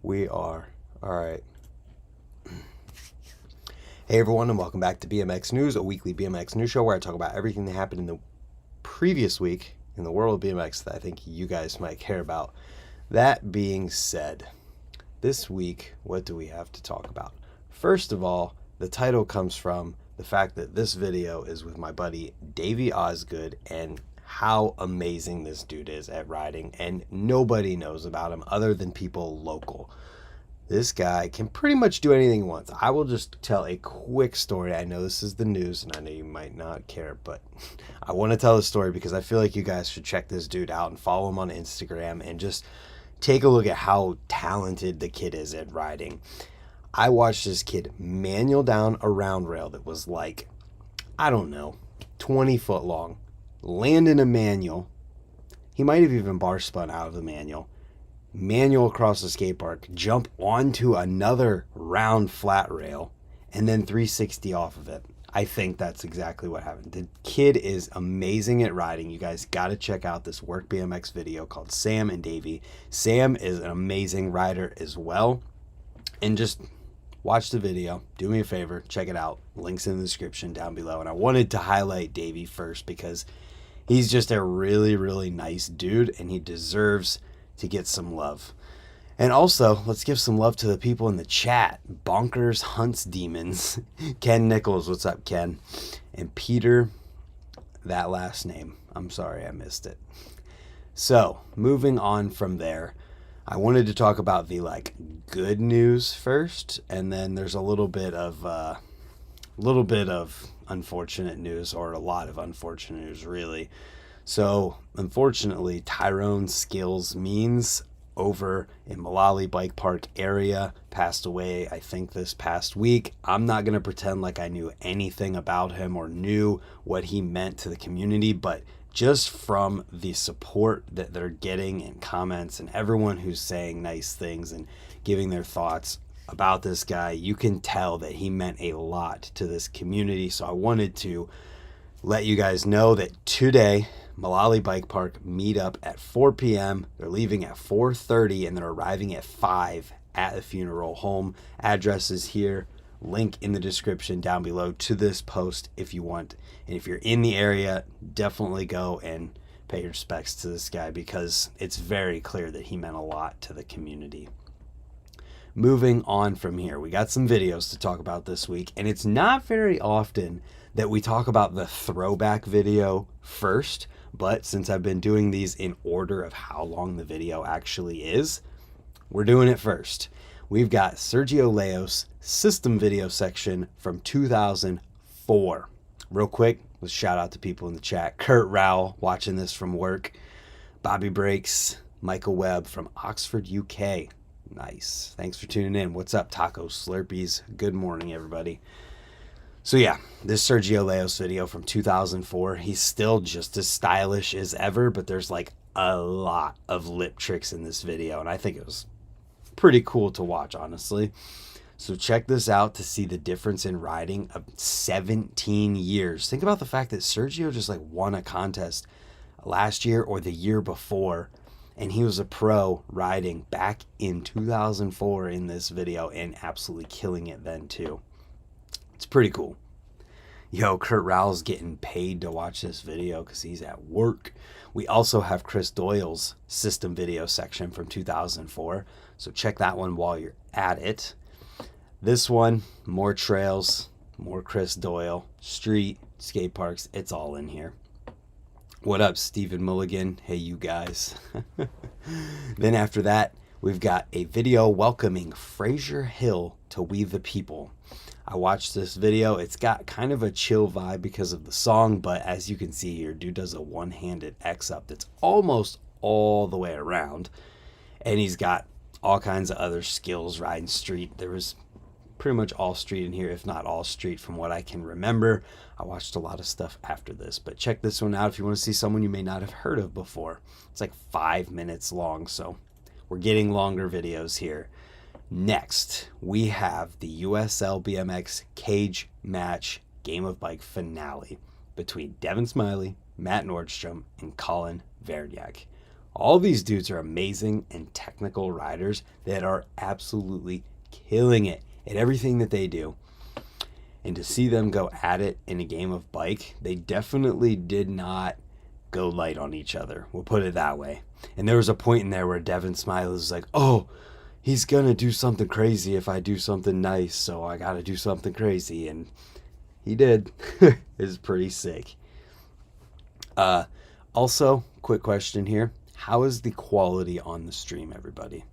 We are. All right. Hey everyone, and welcome back to BMX News, a weekly BMX news show where I talk about everything that happened in the previous week in the world of BMX that I think you guys might care about. That being said, this week, what do we have to talk about? First of all, the title comes from the fact that this video is with my buddy Davey Osgood and how amazing this dude is at riding, and nobody knows about him other than people local. This guy can pretty much do anything he wants. I will just tell a quick story. I know this is the news, and I know you might not care, but I want to tell the story because I feel like you guys should check this dude out and follow him on Instagram and just take a look at how talented the kid is at riding. I watched this kid manual down a round rail that was like, I don't know, 20 foot long, land in a manual. He might have even bar spun out of the manual across the skate park, jump onto another round flat rail, and then 360 off of it. I think that's exactly what happened. The kid is amazing at riding. You guys got to check out this Work BMX video called Sam and Davey. Sam is an amazing rider as well. And just watch the video. Do me a favor. Check it out. Links in the description down below. And I wanted to highlight Davey first because he's just a really, really nice dude, and he deserves to get some love. And also, let's give some love to the people in the chat. Bonkers Hunts Demons. Ken Nichols, what's up, Ken? And Peter, that last name. I'm sorry I missed it. So, moving on from there, I wanted to talk about the good news first, and then there's a little bit of unfortunate news, or a lot of unfortunate news, really. So, unfortunately, Tyrone Skills means over in Malali Bike Park area passed away, I think, this past week. I'm not going to pretend like I knew anything about him or knew what he meant to the community, but just from the support that they're getting in comments and everyone who's saying nice things and giving their thoughts about this guy, you can tell that he meant a lot to this community. So I wanted to let you guys know that today, Malali Bike Park meet up at 4 p.m. They're leaving at 4:30 and they're arriving at 5 at the funeral home. Address is here. Link in the description down below to this post if you want. And if you're in the area, definitely go and pay your respects to this guy because it's very clear that he meant a lot to the community. Moving on from here, we got some videos to talk about this week, and it's not very often that we talk about the throwback video first, but since I've been doing these in order of how long the video actually is, we're doing it first. We've got Sergio Leo's system video section from 2004. Real quick, let's shout out to people in the chat. Kurt Rowell watching this from work. Bobby Breaks, Michael Webb from Oxford, UK. Nice. Thanks for tuning in. What's up, Taco Slurpees? Good morning, everybody. So yeah, this Sergio Leo's video from 2004, he's still just as stylish as ever, but there's a lot of lip tricks in this video, and I think it was pretty cool to watch, honestly. So check this out to see the difference in riding of 17 years. Think about the fact that Sergio just won a contest last year or the year before, and he was a pro riding back in 2004 in this video and absolutely killing it then too. It's pretty cool. Yo, Kurt Rowell's getting paid to watch this video because he's at work. We also have Chris Doyle's system video section from 2004. So check that one while you're at it. This one, more trails, more Chris Doyle, street, skate parks. It's all in here. What up, Stephen Mulligan? Hey, you guys. Then after that, we've got a video welcoming Fraser Hill to We the People. I watched this video. It's got kind of a chill vibe because of the song, but as you can see here, dude does a one-handed X up that's almost all the way around, and he's got all kinds of other skills riding street. There was pretty much all street in here, if not all street from what I can remember. I watched a lot of stuff after this, but check this one out if you want to see someone you may not have heard of before. It's 5 minutes long, so we're getting longer videos here. Next, we have the USL BMX Cage Match Game of Bike finale between Devin Smiley, Matt Nordstrom, and Colin Verniak. All these dudes are amazing and technical riders that are absolutely killing it at everything that they do. And to see them go at it in a game of bike, they definitely did not go light on each other. We'll put it that way. And there was a point in there where Devin Smiley was like, oh, he's going to do something crazy if I do something nice, so I got to do something crazy. And he did. It was pretty sick. Also, quick question here. How is the quality on the stream, everybody?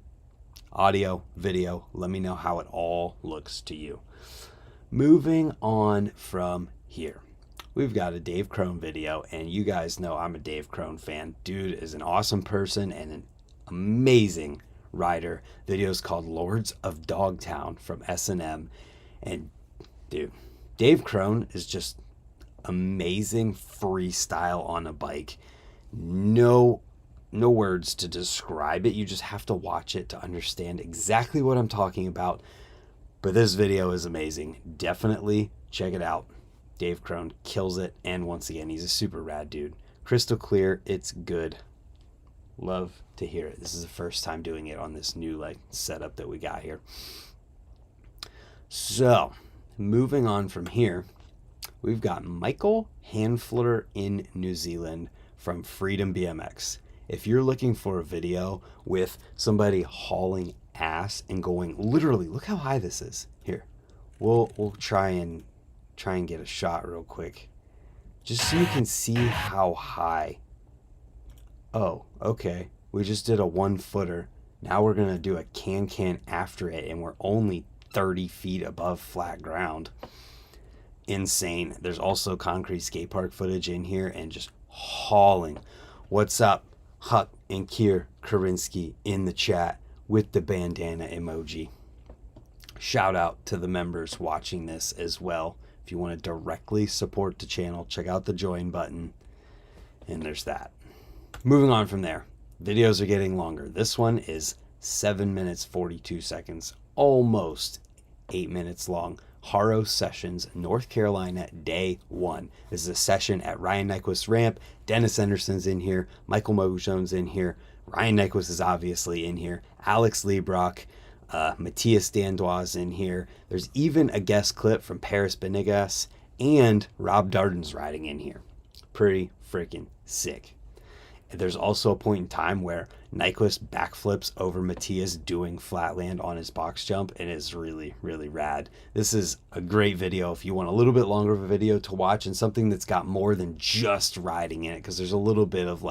Audio, video, let me know how it all looks to you. Moving on from here, we've got a Dave Krohn video, and you guys know I'm a Dave Krohn fan. Dude is an awesome person and an amazing rider. Video is called Lords of Dogtown from S&M. And dude, Dave Krohn is just amazing freestyle on a bike. No words to describe it. You just have to watch it to understand exactly what I'm talking about. But this video is amazing. Definitely check it out. Dave Krohn kills it. And once again, he's a super rad dude. Crystal clear. It's good. Love to hear it. This is the first time doing it on this new setup that we got here. So moving on from here, we've got Michael Hanfler in New Zealand from Freedom BMX. If you're looking for a video with somebody hauling ass and going literally, look how high this is. Here, we'll try and get a shot real quick, just so you can see how high. Oh, okay. We just did a 1-footer. Now we're gonna do a can after it, and we're only 30 feet above flat ground. Insane. There's also concrete skate park footage in here and just hauling. What's up, Huck and Kier Karinsky in the chat with the bandana emoji. Shout out to the members watching this as well. If you want to directly support the channel, check out the join button. And there's that. Moving on from there. Videos are getting longer. This one is 7 minutes 42 seconds, almost 8 minutes long. Haro Sessions, North Carolina, day 1. This is a session at Ryan Nyquist's ramp. Dennis Anderson's in here. Michael Mojone's in here. Ryan Nyquist is obviously in here. Alex Liebrock, Matthias Dandois in here. There's even a guest clip from Paris Benegas, and Rob Darden's riding in here. Pretty freaking sick. There's also a point in time where Nyquist backflips over Matthias doing flatland on his box jump, and it's really, really rad. This is a great video if you want a little bit longer of a video to watch and something that's got more than just riding in it, because there's a little bit of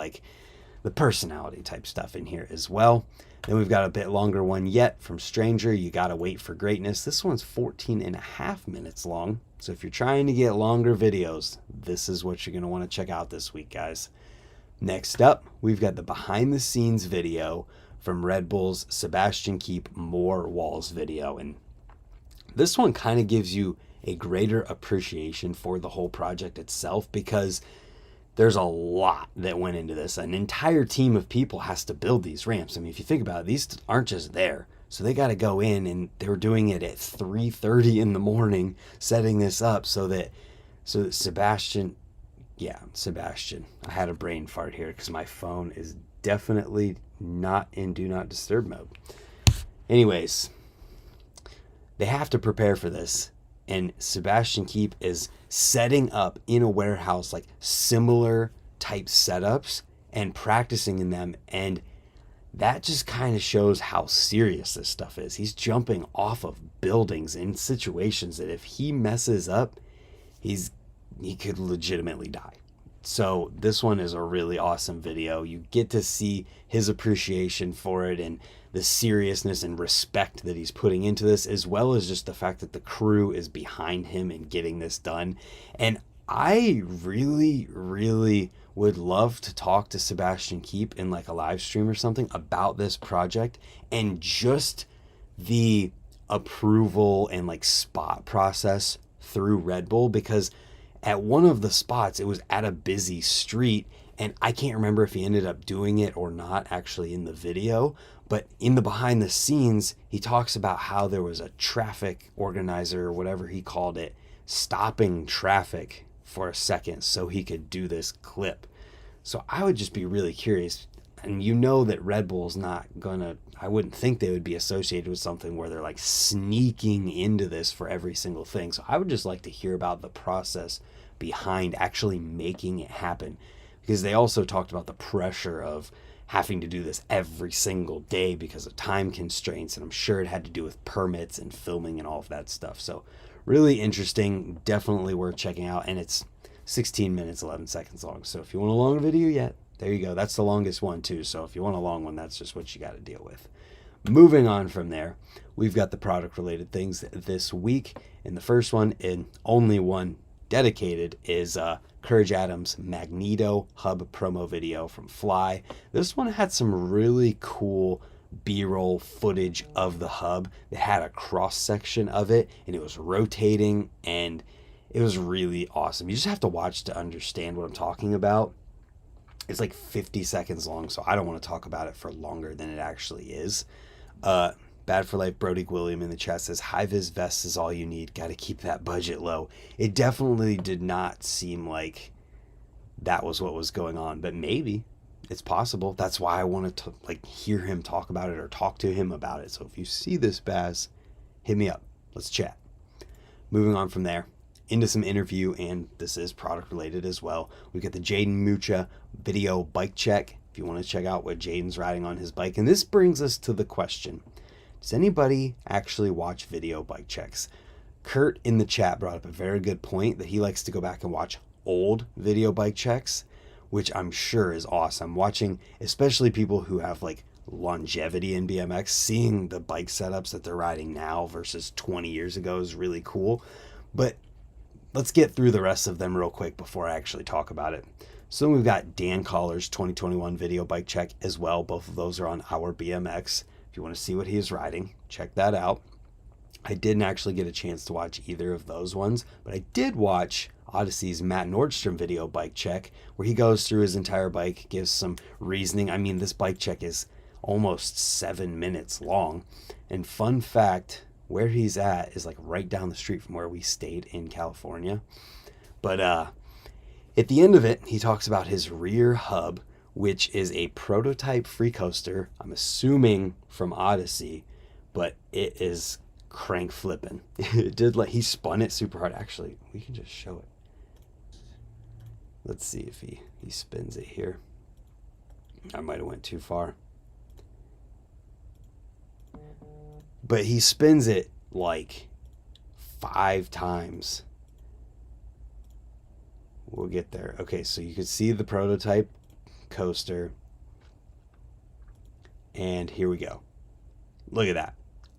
the personality type stuff in here as well. Then we've got a bit longer one yet from Stranger, You Gotta Wait for Greatness. This one's 14.5 minutes long. So if you're trying to get longer videos, this is what you're going to want to check out this week, guys. Next up, we've got the behind the scenes video from Red Bull's Sebastian Keep More Walls video. And this one kind of gives you a greater appreciation for the whole project itself, because there's a lot that went into this. An entire team of people has to build these ramps. I mean, if you think about it, these aren't just there. So they got to go in, and they were doing it at 3:30 in the morning, setting this up so that Sebastian, I had a brain fart here because my phone is definitely not in do not disturb mode. Anyways, they have to prepare for this. And Sebastian Keep is setting up in a warehouse similar type setups and practicing in them. And that just kind of shows how serious this stuff is. He's jumping off of buildings in situations that if he messes up, he could legitimately die. So this one is a really awesome video. You get to see his appreciation for it and the seriousness and respect that he's putting into this, as well as just the fact that the crew is behind him in getting this done. And I really, really would love to talk to Sebastian Keep in a live stream or something about this project and just the approval and spot process through Red Bull, because at one of the spots, it was at a busy street, and I can't remember if he ended up doing it or not actually in the video, but in the behind the scenes, he talks about how there was a traffic organizer or whatever he called it, stopping traffic for a second so he could do this clip. So I would just be really curious. And you know that Red Bull's not gonna, I wouldn't think they would be associated with something where they're like sneaking into this for every single thing. So I would just like to hear about the process behind actually making it happen, because they also talked about the pressure of having to do this every single day because of time constraints, and I'm sure it had to do with permits and filming and all of that stuff. So really interesting, definitely worth checking out, and it's 16 minutes 11 seconds long. So if you want a long video yet, there you go. That's the longest one too. So if you want a long one, that's just what you got to deal with. Moving on from there, we've got the product related things this week. And the first one, and only one dedicated, is Courage Adams' Magneto Hub promo video from Fly. This one had some really cool B-roll footage of the hub. It had a cross section of it, and it was rotating, and it was really awesome. You just have to watch to understand what I'm talking about. It's like 50 seconds long, so I don't want to talk about it for longer than it actually is. Bad for Life Brody William in the chat says, high-vis vest is all you need. Got to keep that budget low. It definitely did not seem like that was what was going on, but maybe it's possible. That's why I wanted to like hear him talk about it or talk to him about it. So if you see this, Baz, hit me up. Let's chat. Moving on from there into some interview, and this is product related as well. We got the Jaden Mucha video bike check if you want to check out what Jaden's riding on his bike. And this brings us to the question, does anybody actually watch video bike checks? Kurt in the chat brought up a very good point that he likes to go back and watch old video bike checks, which I'm sure is awesome. Watching especially people who have like longevity in BMX, seeing the bike setups that they're riding now versus 20 years ago is really cool. But let's get through the rest of them real quick before I actually talk about it. So we've got Dan Collar's 2021 video bike check as well. Both of those are on Our BMX. If you want to see what he is riding, check that out. I didn't actually get a chance to watch either of those ones, but I did watch Odyssey's Matt Nordstrom video bike check, where he goes through his entire bike, gives some reasoning. I mean, this bike check is almost 7 minutes long. And fun fact, where he's at is like right down the street from where we stayed in California. But at the end of it, he talks about his rear hub, which is a prototype free coaster, I'm assuming from Odyssey, but it is crank flipping. It did, like, he spun it super hard. Actually, we can just show it. Let's see if he spins it here. I might have went too far. But he spins it like 5 times. We'll get there. Okay, so you can see the prototype coaster. And here we go. Look at that.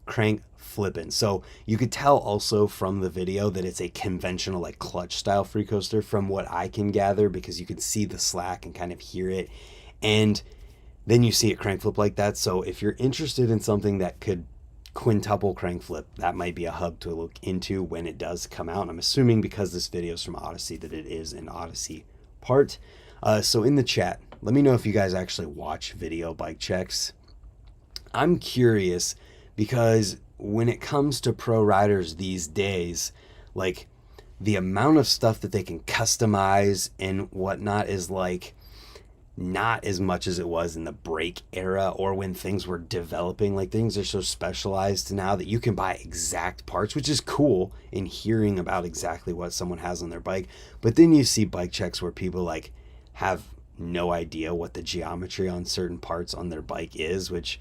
Crank flipping. So you could tell also from the video that it's a conventional like clutch style free coaster from what I can gather, because you can see the slack and kind of hear it. And then you see it crank flip like that. So if you're interested in something that could quintuple crank flip, that might be a hub to look into when it does come out. And I'm assuming because this video is from Odyssey that it is an Odyssey part. So in the chat, let me know if you guys actually watch video bike checks. I'm curious because when it comes to pro riders these days, like the amount of stuff that they can customize and whatnot is like not as much as it was in the break era or when things were developing. Like things are so specialized now that you can buy exact parts, which is cool in hearing about exactly what someone has on their bike. But then you see bike checks where people like have no idea what the geometry on certain parts on their bike is, which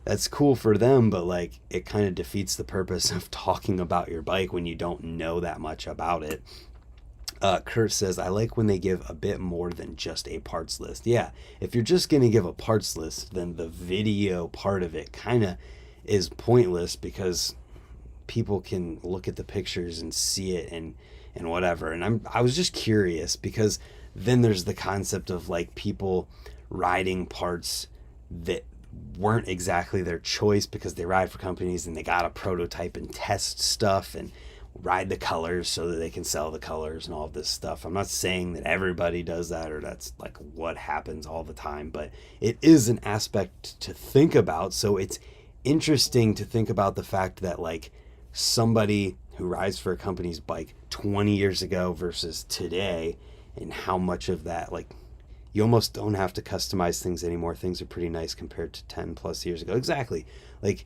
that's cool for them, but like it kind of defeats the purpose of talking about your bike when you don't know that much about it. Kurt says, I like when they give a bit more than just a parts list. Yeah, if you're just going to give a parts list, then the video part of it kind of is pointless because people can look at the pictures and see it and whatever. And I was just curious because then there's the concept of like people riding parts that weren't exactly their choice because they ride for companies and they got to prototype and test stuff and ride the colors so that they can sell the colors and all of this stuff. I'm not saying that everybody does that or that's like what happens all the time, but it is an aspect to think about. So it's interesting to think about the fact that like somebody who rides for a company's bike 20 years ago versus today and how much of that, like, You almost don't have to customize things anymore. Things are pretty nice compared to 10 plus years ago. Exactly. Like,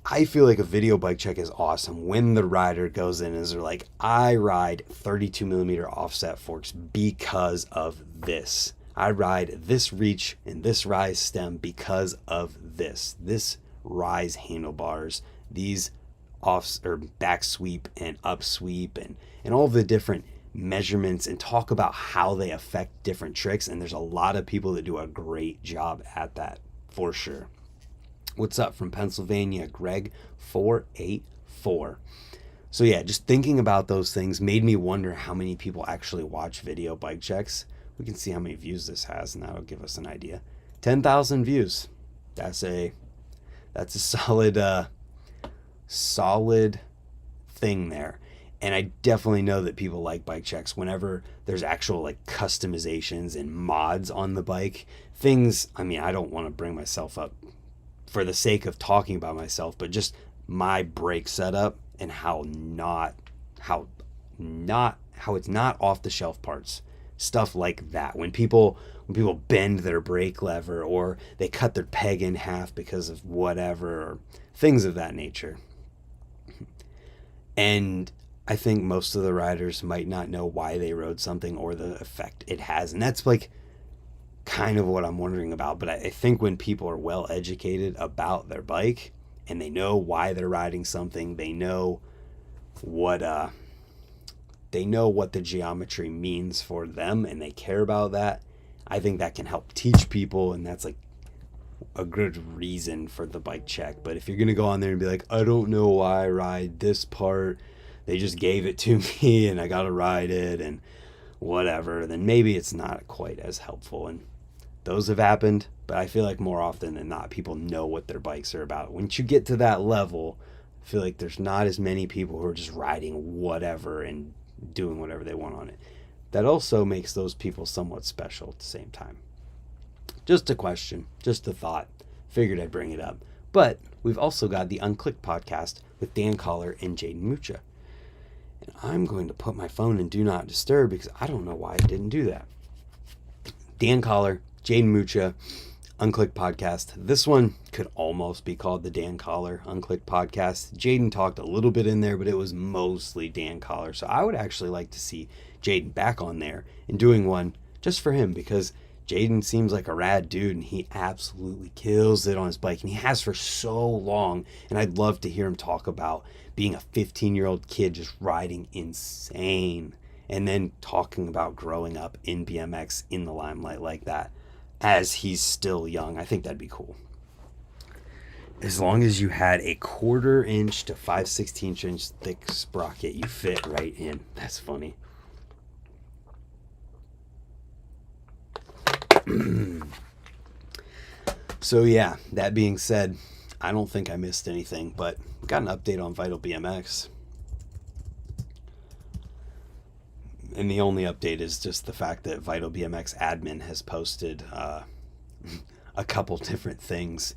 I feel like a video bike check is awesome when the rider goes in and is like, I ride 32 millimeter offset forks because of this. I ride this reach and this rise stem because of this. This rise handlebars, these off or back sweep and up sweep and all of the different measurements, and talk about how they affect different tricks. And there's a lot of people that do a great job at that for sure. What's up from Pennsylvania, Greg 484. So yeah, just thinking about those things made me wonder how many people actually watch video bike checks. We can see how many views this has, and that'll give us an idea. 10,000 views. That's a solid thing there. And I definitely know that people like bike checks whenever there's actual like customizations and mods on the bike. Things, I mean, I don't want to bring myself up for the sake of talking about myself, but just my brake setup and how it's not off the shelf parts. Stuff like that. When people bend their brake lever, or they cut their peg in half because of whatever, or things of that nature. And I think most of the riders might not know why they rode something or the effect it has. And that's like kind of what I'm wondering about. But I think when people are well educated about their bike and they know why they're riding something, they know what the geometry means for them, and they care about that. I think that can help teach people, and that's like a good reason for the bike check. But if you're gonna go on there and be like, I don't know why I ride this part, they just gave it to me and I gotta ride it and whatever, then maybe it's not quite as helpful. And those have happened, but I feel like more often than not, people know what their bikes are about. Once you get to that level, I feel like there's not as many people who are just riding whatever and doing whatever they want on it. That also makes those people somewhat special at the same time. Just a question, just a thought. Figured I'd bring it up. But we've also got the Unclicked podcast with Dan Collar and Jaden Mucha. And I'm going to put my phone in Do Not Disturb because I don't know why I didn't do that. Dan Collar, Jaden Mucha, Unclicked podcast. This one could almost be called the Dan Collar Unclicked podcast. Jaden talked a little bit in there, but it was mostly Dan Collar. So I would actually like to see Jaden back on there and doing one just for him, because Jaden seems like a rad dude and he absolutely kills it on his bike, and he has for so long. And I'd love to hear him talk about being a 15-year-old kid just riding insane, and then talking about growing up in BMX in the limelight like that as he's still young. I think that'd be cool. As long as you had a 1/4 inch to 5/16 inch thick sprocket, you fit right in. That's funny. So yeah, that being said, I don't think I missed anything, but we got an update on Vital BMX. And the only update is just the fact that Vital BMX admin has posted a couple different things.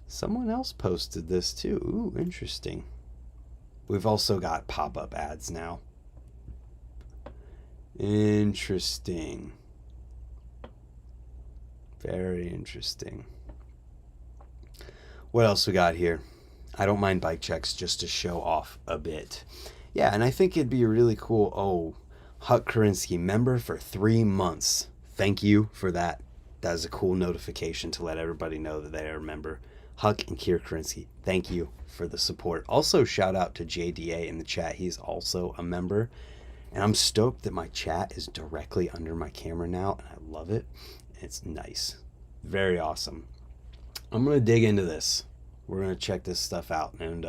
Someone else posted this too. Ooh, interesting. We've also got pop-up ads now. Interesting. Very interesting. What else we got here? I don't mind bike checks just to show off a bit. Yeah, and I think it'd be really cool. Oh, Huck Karinsky, member for 3 months. Thank you for that. That is a cool notification to let everybody know that they are a member. Huck and Kier Karinsky, thank you for the support. Also, shout out to JDA in the chat. He's also a member. And I'm stoked that my chat is directly under my camera now, and I love it. It's nice. Very awesome. I'm going to dig into this. We're going to check this stuff out, and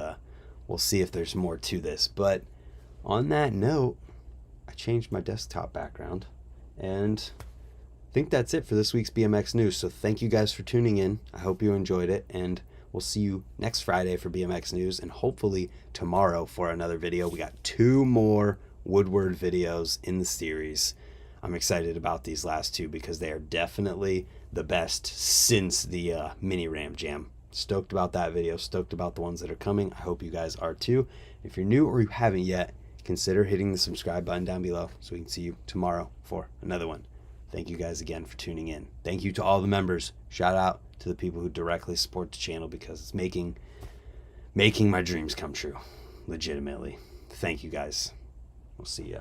we'll see if there's more to this. But on that note, I changed my desktop background, and I think that's it for this week's BMX news. So thank you guys for tuning in. I hope you enjoyed it, and we'll see you next Friday for BMX news, and hopefully tomorrow for another video. We got 2 more Woodward videos in the series. I'm excited about these last 2 because they are definitely the best since the mini Ram Jam. Stoked about that video, stoked about the ones that are coming. I hope you guys are too. If you're new or you haven't yet, consider hitting the subscribe button down below so we can see you tomorrow for another one. Thank you guys again for tuning in. Thank you to all the members. Shout out to the people who directly support the channel because it's making my dreams come true. Legitimately. Thank you guys. We'll see ya.